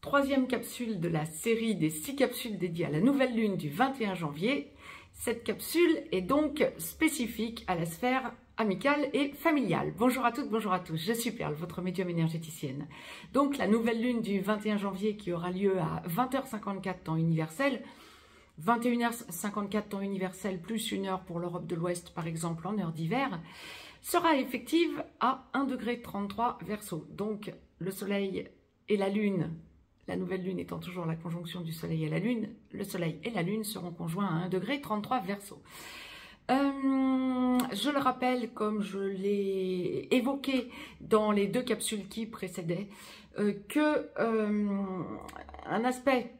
Troisième capsule de la série des 6 capsules dédiées à la nouvelle lune du 21 janvier. Cette capsule est donc spécifique à la sphère amicale et familiale. Bonjour à toutes, bonjour à tous, je suis Perle, votre médium énergéticienne. Donc la nouvelle lune du 21 janvier qui aura lieu à 20h54 temps universel, 21h54 temps universel plus 1 heure pour l'Europe de l'Ouest par exemple en heure d'hiver, sera effective à 1,33 degré Verseau. Donc le soleil et la lune, la nouvelle lune étant toujours la conjonction du soleil et la lune, le soleil et la lune seront conjoints à 1,33 degré Verseau. Je le rappelle, comme je l'ai évoqué dans les 2 capsules qui précédaient, que un aspect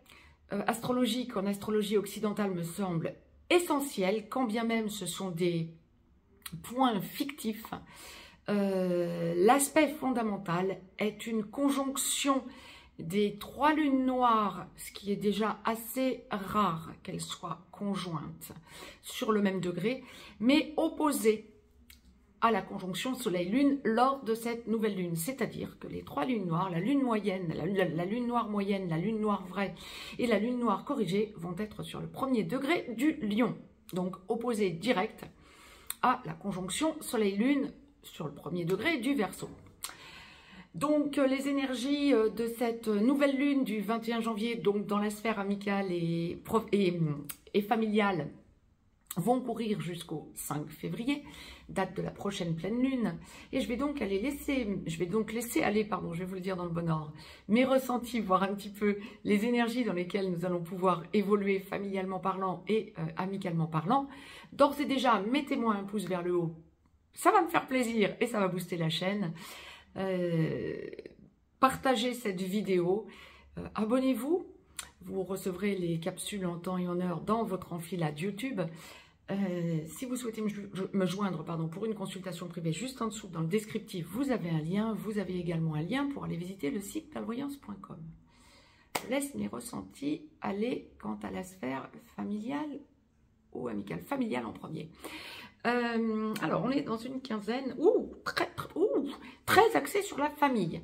astrologique en astrologie occidentale me semble essentiel, quand bien même ce sont des points fictifs. L'aspect fondamental est une conjonction des 3 lunes noires, ce qui est déjà assez rare qu'elles soient conjointes sur le même degré, mais opposées à la conjonction Soleil-Lune lors de cette nouvelle lune. C'est-à-dire que les 3 lunes noires, la lune moyenne, la lune noire moyenne, la lune noire vraie et la lune noire corrigée vont être sur le 1er degré du Lion. Donc opposées direct à la conjonction Soleil-Lune sur le 1er degré du Verseau. Donc les énergies de cette nouvelle lune du 21 janvier, donc dans la sphère amicale et familiale, vont courir jusqu'au 5 février, date de la prochaine pleine lune. Et je vais donc laisser aller, pardon, je vais vous le dire dans le bon ordre, mes ressentis, voir un petit peu les énergies dans lesquelles nous allons pouvoir évoluer familialement parlant et amicalement parlant. D'ores et déjà, mettez-moi un pouce vers le haut, ça va me faire plaisir et ça va booster la chaîne. Partagez cette vidéo, abonnez-vous, vous recevrez les capsules en temps et en heure dans votre enfilade YouTube. Si vous souhaitez me joindre pour une consultation privée, juste en dessous dans le descriptif, vous avez un lien. Vous avez également un lien pour aller visiter le site perlevoyance.com. Je laisse mes ressentis aller quant à la sphère familiale ou amicale. Familiale en premier. Alors, on est dans une quinzaine, très axée sur la famille.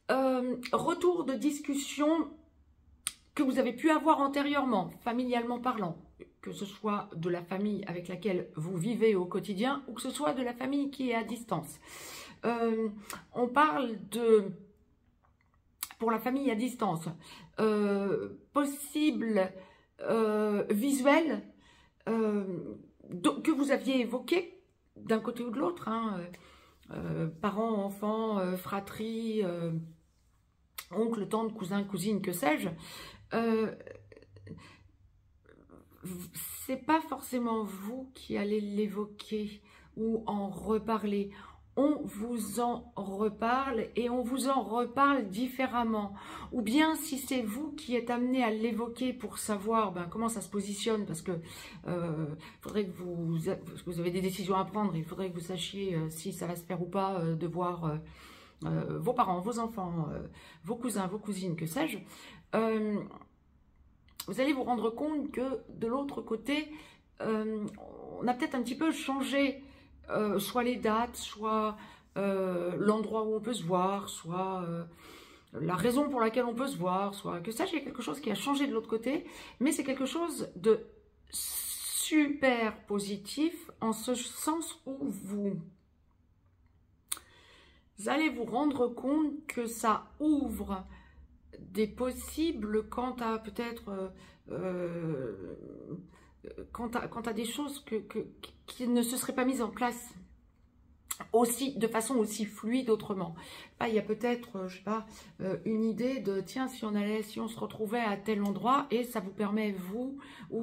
Retour de discussion que vous avez pu avoir antérieurement, familialement parlant, que ce soit de la famille avec laquelle vous vivez au quotidien ou que ce soit de la famille qui est à distance. On parle de, pour la famille à distance, possible visuel, que vous aviez évoqué d'un côté ou de l'autre, parents, enfants, fratrie, oncle, tante, cousin, cousine, que sais-je, c'est pas forcément vous qui allez l'évoquer ou en reparler. On vous en reparle et on vous en reparle différemment. Ou bien si c'est vous qui êtes amené à l'évoquer pour savoir comment ça se positionne, parce que faudrait que vous avez des décisions à prendre, il faudrait que vous sachiez si ça va se faire ou pas, de voir vos parents, vos enfants, vos cousins, vos cousines, que sais-je. Vous allez vous rendre compte que de l'autre côté, on a peut-être un petit peu changé soit les dates, soit l'endroit où on peut se voir, soit la raison pour laquelle on peut se voir, soit que ça, il y a quelque chose qui a changé de l'autre côté, mais c'est quelque chose de super positif en ce sens où vous allez vous rendre compte que ça ouvre des possibles quant à peut-être quant à des choses qui ne se seraient pas mises en place aussi de façon aussi fluide autrement. Il y a peut-être, je sais pas, une idée de tiens, si on se retrouvait à tel endroit, et ça vous permet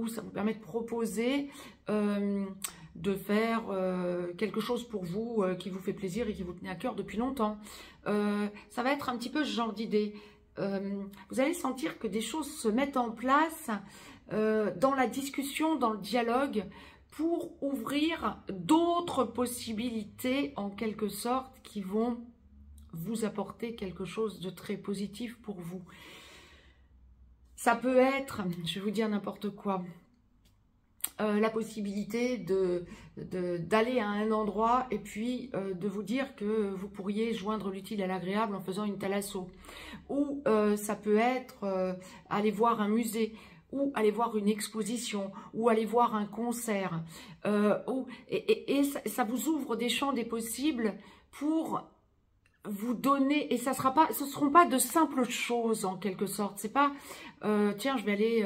ça vous permet de proposer de faire quelque chose pour vous qui vous fait plaisir et qui vous tenait à cœur depuis longtemps. Ça va être un petit peu ce genre d'idée. Vous allez sentir que des choses se mettent en place dans la discussion, dans le dialogue, pour ouvrir d'autres possibilités en quelque sorte qui vont vous apporter quelque chose de très positif pour vous. Ça peut être, je vais vous dire n'importe quoi, la possibilité d'aller à un endroit et puis de vous dire que vous pourriez joindre l'utile à l'agréable en faisant une thalasso. Ou ça peut être aller voir un musée, ou aller voir une exposition, ou aller voir un concert. Et ça vous ouvre des champs des possibles pour vous donner, et ce seront pas de simples choses en quelque sorte. C'est pas tiens, je vais aller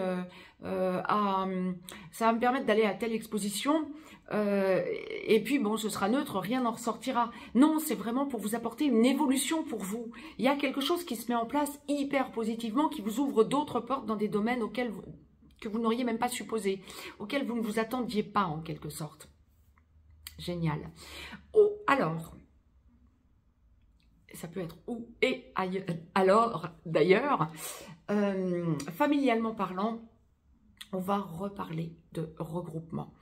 ça va me permettre d'aller à telle exposition et puis bon, ce sera neutre, rien n'en ressortira. Non, c'est vraiment pour vous apporter une évolution pour vous. Il y a quelque chose qui se met en place hyper positivement, qui vous ouvre d'autres portes dans des domaines que vous n'auriez même pas supposé, auxquels vous ne vous attendiez pas en quelque sorte. Génial. Oh, alors, ça peut être où et ailleurs, alors d'ailleurs, familialement parlant, on va reparler de regroupement.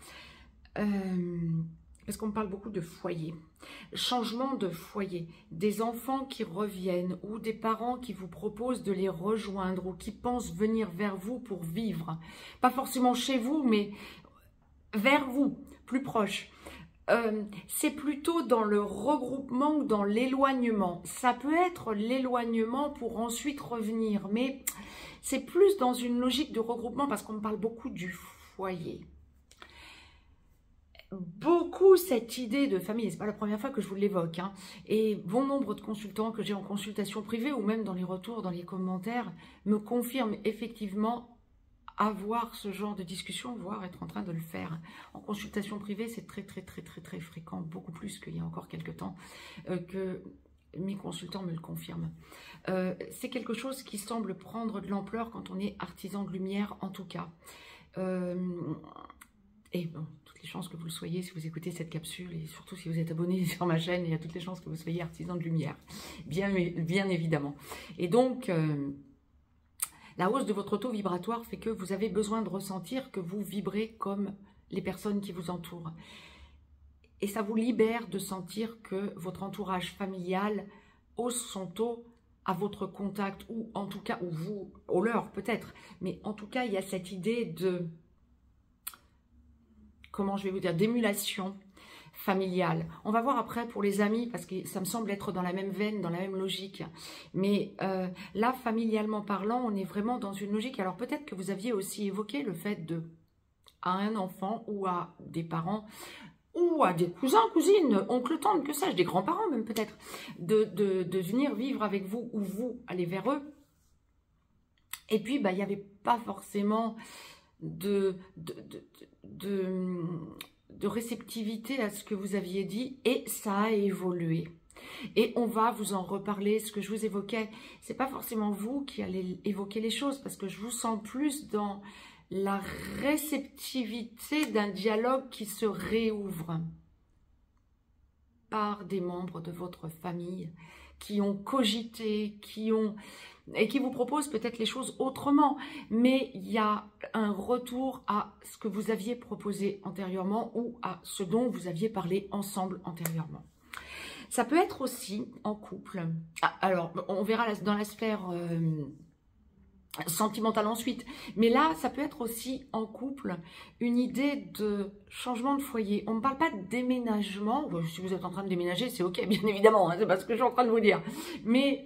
Parce qu'on me parle beaucoup de foyer, changement de foyer, des enfants qui reviennent ou des parents qui vous proposent de les rejoindre ou qui pensent venir vers vous pour vivre. Pas forcément chez vous, mais vers vous, plus proche. C'est plutôt dans le regroupement ou dans l'éloignement. Ça peut être l'éloignement pour ensuite revenir, mais c'est plus dans une logique de regroupement parce qu'on me parle beaucoup du foyer. Beaucoup cette idée de famille, c'est pas la première fois que je vous l'évoque, hein, et bon nombre de consultants que j'ai en consultation privée ou même dans les retours, dans les commentaires, me confirment effectivement avoir ce genre de discussion, voire être en train de le faire. En consultation privée, c'est très fréquent, beaucoup plus qu'il y a encore quelques temps, que mes consultants me le confirment. C'est quelque chose qui semble prendre de l'ampleur quand on est artisan de lumière, en tout cas. Et bon, toutes les chances que vous le soyez si vous écoutez cette capsule, et surtout si vous êtes abonné sur ma chaîne, il y a toutes les chances que vous soyez artisan de lumière, bien évidemment. Et donc, la hausse de votre taux vibratoire fait que vous avez besoin de ressentir que vous vibrez comme les personnes qui vous entourent. Et ça vous libère de sentir que votre entourage familial hausse son taux à votre contact, ou en tout cas, ou vous, au leur peut-être, mais en tout cas, il y a cette idée de, comment je vais vous dire, d'émulation familiale. On va voir après pour les amis, parce que ça me semble être dans la même veine, dans la même logique. Mais là, familialement parlant, on est vraiment dans une logique. Alors peut-être que vous aviez aussi évoqué le fait de, à un enfant ou à des parents, ou à des cousins, cousines, oncles, tantes, que sais-je, des grands-parents même peut-être, de venir vivre avec vous ou vous aller vers eux. Et puis, bah, il n'y avait pas forcément de réceptivité à ce que vous aviez dit, et ça a évolué. Et on va vous en reparler. Ce que je vous évoquais, c'est pas forcément vous qui allez évoquer les choses, parce que je vous sens plus dans la réceptivité d'un dialogue qui se réouvre par des membres de votre famille qui ont cogité, et qui vous proposent peut-être les choses autrement, mais il y a un retour à ce que vous aviez proposé antérieurement ou à ce dont vous aviez parlé ensemble antérieurement. Ça peut être aussi en couple. Alors, on verra dans la sphère sentimentale ensuite, mais là, ça peut être aussi en couple une idée de changement de foyer. On ne parle pas de déménagement. Si vous êtes en train de déménager, c'est ok, bien évidemment, hein, c'est pas ce que je suis en train de vous dire, mais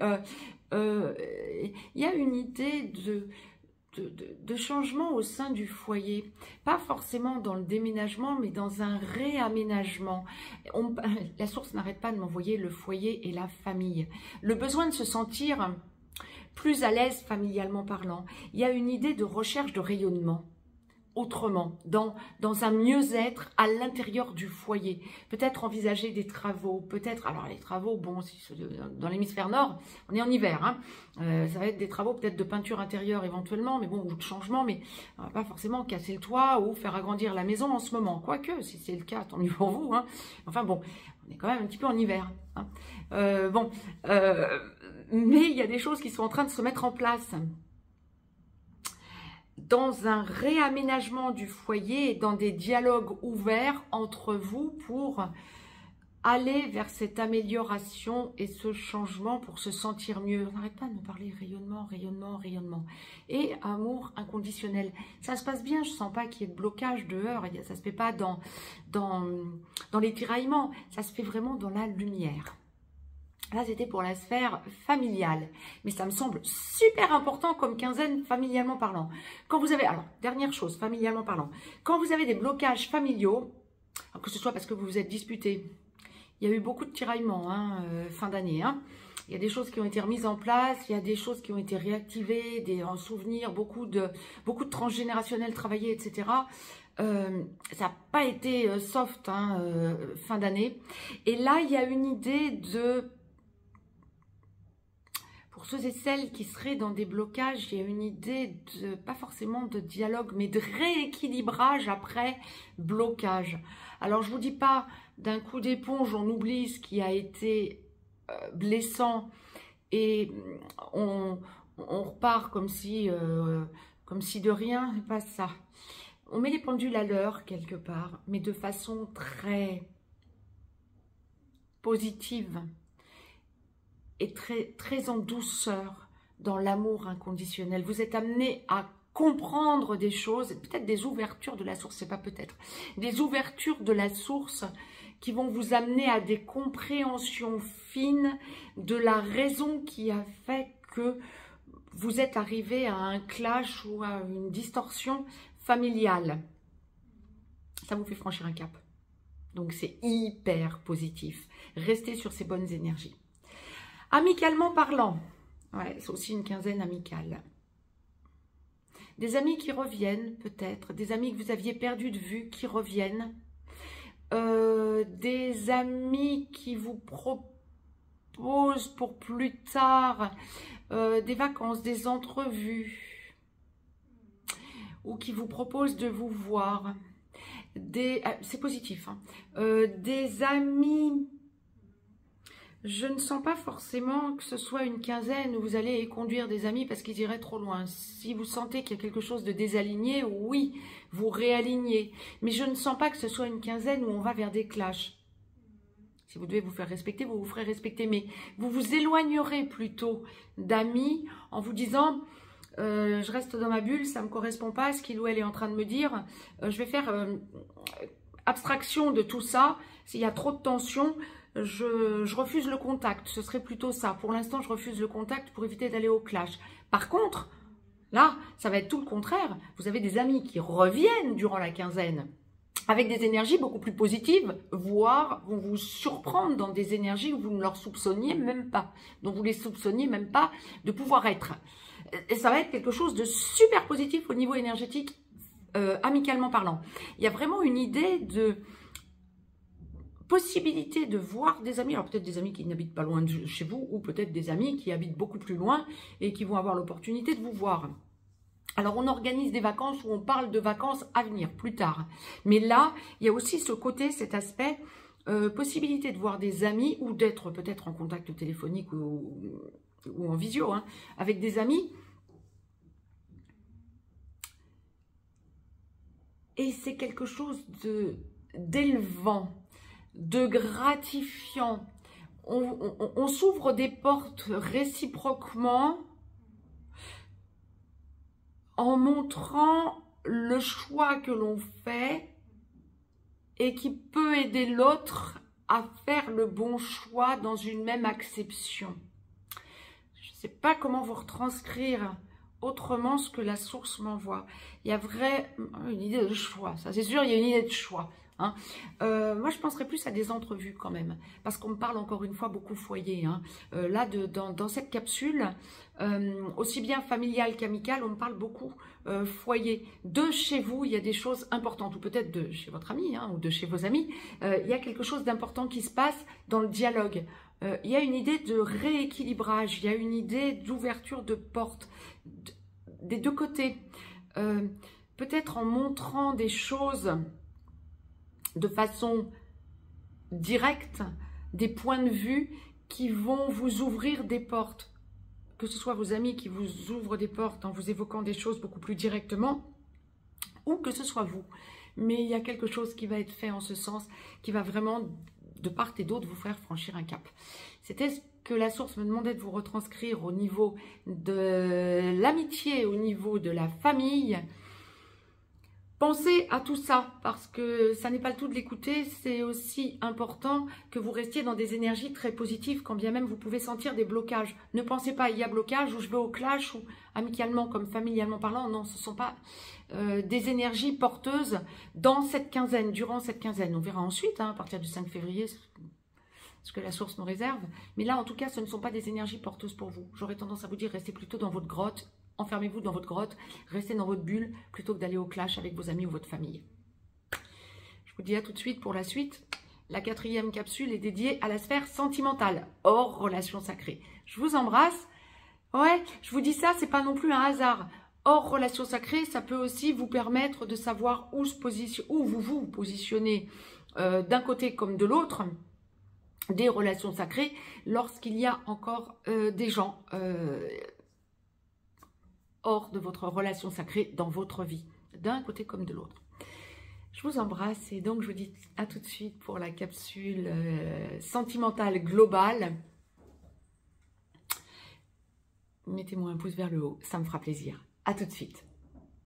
il y a une idée de changement au sein du foyer, pas forcément dans le déménagement, mais dans un réaménagement. La source n'arrête pas de m'envoyer le foyer et la famille. Le besoin de se sentir plus à l'aise familialement parlant. Il y a une idée de recherche de rayonnement, autrement, dans un mieux-être à l'intérieur du foyer. Peut-être envisager des travaux, peut-être, alors les travaux, bon, dans l'hémisphère nord, on est en hiver, hein, ça va être des travaux peut-être de peinture intérieure éventuellement, mais bon, ou de changement, mais pas forcément casser le toit ou faire agrandir la maison en ce moment. Quoique, si c'est le cas, tant mieux pour vous, hein. Enfin bon, on est quand même un petit peu en hiver, hein. Mais il y a des choses qui sont en train de se mettre en place dans un réaménagement du foyer et dans des dialogues ouverts entre vous pour aller vers cette amélioration et ce changement pour se sentir mieux. On n'arrête pas de me parler rayonnement, rayonnement, rayonnement. Et amour inconditionnel. Ça se passe bien, je ne sens pas qu'il y ait de blocage, de heurts. Ça ne se fait pas dans les tiraillements. Ça se fait vraiment dans la lumière. Là, c'était pour la sphère familiale. Mais ça me semble super important comme quinzaine familialement parlant. Quand vous avez, alors, dernière chose, familialement parlant. Quand vous avez des blocages familiaux, que ce soit parce que vous vous êtes disputé, il y a eu beaucoup de tiraillements fin d'année. Il y a des choses qui ont été remises en place, il y a des choses qui ont été réactivées, en souvenirs, beaucoup de transgénérationnels travaillés, etc. Ça n'a pas été soft fin d'année. Et là, il y a une idée de... Pour ceux et celles qui seraient dans des blocages, il y a une idée de, pas forcément de dialogue, mais de rééquilibrage après blocage. Alors, je ne vous dis pas d'un coup d'éponge, on oublie ce qui a été blessant et on repart comme si de rien, c'est pas ça. On met les pendules à l'heure quelque part, mais de façon très positive et très en douceur dans l'amour inconditionnel. Vous êtes amené à comprendre des choses, peut-être des ouvertures de la source, c'est pas peut-être, des ouvertures de la source qui vont vous amener à des compréhensions fines de la raison qui a fait que vous êtes arrivé à un clash ou à une distorsion familiale. Ça vous fait franchir un cap. Donc c'est hyper positif. Restez sur ces bonnes énergies. Amicalement parlant, ouais, c'est aussi une quinzaine amicale. Des amis qui reviennent peut-être, des amis que vous aviez perdus de vue qui reviennent, des amis qui vous proposent pour plus tard des vacances, des entrevues, ou qui vous proposent de vous voir. C'est positif, des amis... Je ne sens pas forcément que ce soit une quinzaine où vous allez conduire des amis parce qu'ils iraient trop loin. Si vous sentez qu'il y a quelque chose de désaligné, oui, vous réalignez. Mais je ne sens pas que ce soit une quinzaine où on va vers des clashs. Si vous devez vous faire respecter, vous vous ferez respecter. Mais vous vous éloignerez plutôt d'amis en vous disant... je reste dans ma bulle, ça ne me correspond pas à ce qu'il ou elle est en train de me dire. Je vais faire abstraction de tout ça. S'il y a trop de tension... Je refuse le contact, ce serait plutôt ça. Pour l'instant, je refuse le contact pour éviter d'aller au clash. Par contre, là, ça va être tout le contraire. Vous avez des amis qui reviennent durant la quinzaine avec des énergies beaucoup plus positives, voire vont vous surprendre dans des énergies où vous ne leur soupçonniez même pas, dont vous ne les soupçonniez même pas de pouvoir être. Et ça va être quelque chose de super positif au niveau énergétique, amicalement parlant. Il y a vraiment une idée de... possibilité de voir des amis, alors peut-être des amis qui n'habitent pas loin de chez vous, ou peut-être des amis qui habitent beaucoup plus loin et qui vont avoir l'opportunité de vous voir. Alors on organise des vacances où on parle de vacances à venir, plus tard. Mais là, il y a aussi ce côté, cet aspect, possibilité de voir des amis ou d'être peut-être en contact téléphonique ou en visio, avec des amis. Et c'est quelque chose d'élevant, de gratifiant. On s'ouvre des portes réciproquement en montrant le choix que l'on fait et qui peut aider l'autre à faire le bon choix dans une même acception. Je ne sais pas comment vous retranscrire autrement ce que la source m'envoie. Il y a vraiment une idée de choix, ça c'est sûr, il y a une idée de choix. Moi je penserais plus à des entrevues quand même, parce qu'on me parle encore une fois beaucoup foyer. Là dans cette capsule, aussi bien familiale qu'amicale, on me parle beaucoup foyer. De chez vous, il y a des choses importantes, ou peut-être de chez votre ami ou de chez vos amis, il y a quelque chose d'important qui se passe dans le dialogue. Il y a une idée de rééquilibrage, il y a une idée d'ouverture de portes des deux côtés. Peut-être en montrant des choses de façon directe, des points de vue qui vont vous ouvrir des portes. Que ce soit vos amis qui vous ouvrent des portes en vous évoquant des choses beaucoup plus directement, ou que ce soit vous. Mais il y a quelque chose qui va être fait en ce sens, qui va vraiment de part et d'autre vous faire franchir un cap. C'était ce que la source me demandait de vous retranscrire au niveau de l'amitié, au niveau de la famille. Pensez à tout ça, parce que ça n'est pas le tout de l'écouter, c'est aussi important que vous restiez dans des énergies très positives, quand bien même vous pouvez sentir des blocages. Ne pensez pas, il y a blocage, ou je vais au clash, ou amicalement comme familialement parlant, non, ce ne sont pas des énergies porteuses dans cette quinzaine, durant cette quinzaine. On verra ensuite, hein, à partir du 5 février, ce que la source nous réserve. Mais là, en tout cas, ce ne sont pas des énergies porteuses pour vous. J'aurais tendance à vous dire, restez plutôt dans votre grotte. Enfermez-vous dans votre grotte, restez dans votre bulle plutôt que d'aller au clash avec vos amis ou votre famille. Je vous dis à tout de suite pour la suite. La 4e capsule est dédiée à la sphère sentimentale, hors relation sacrée. Je vous embrasse. Ouais, je vous dis ça, c'est pas non plus un hasard. Hors relation sacrée, ça peut aussi vous permettre de savoir où vous vous positionnez d'un côté comme de l'autre des relations sacrées lorsqu'il y a encore des gens hors de votre relation sacrée dans votre vie, d'un côté comme de l'autre. Je vous embrasse et donc je vous dis à tout de suite pour la capsule sentimentale globale. Mettez-moi un pouce vers le haut, ça me fera plaisir. À tout de suite.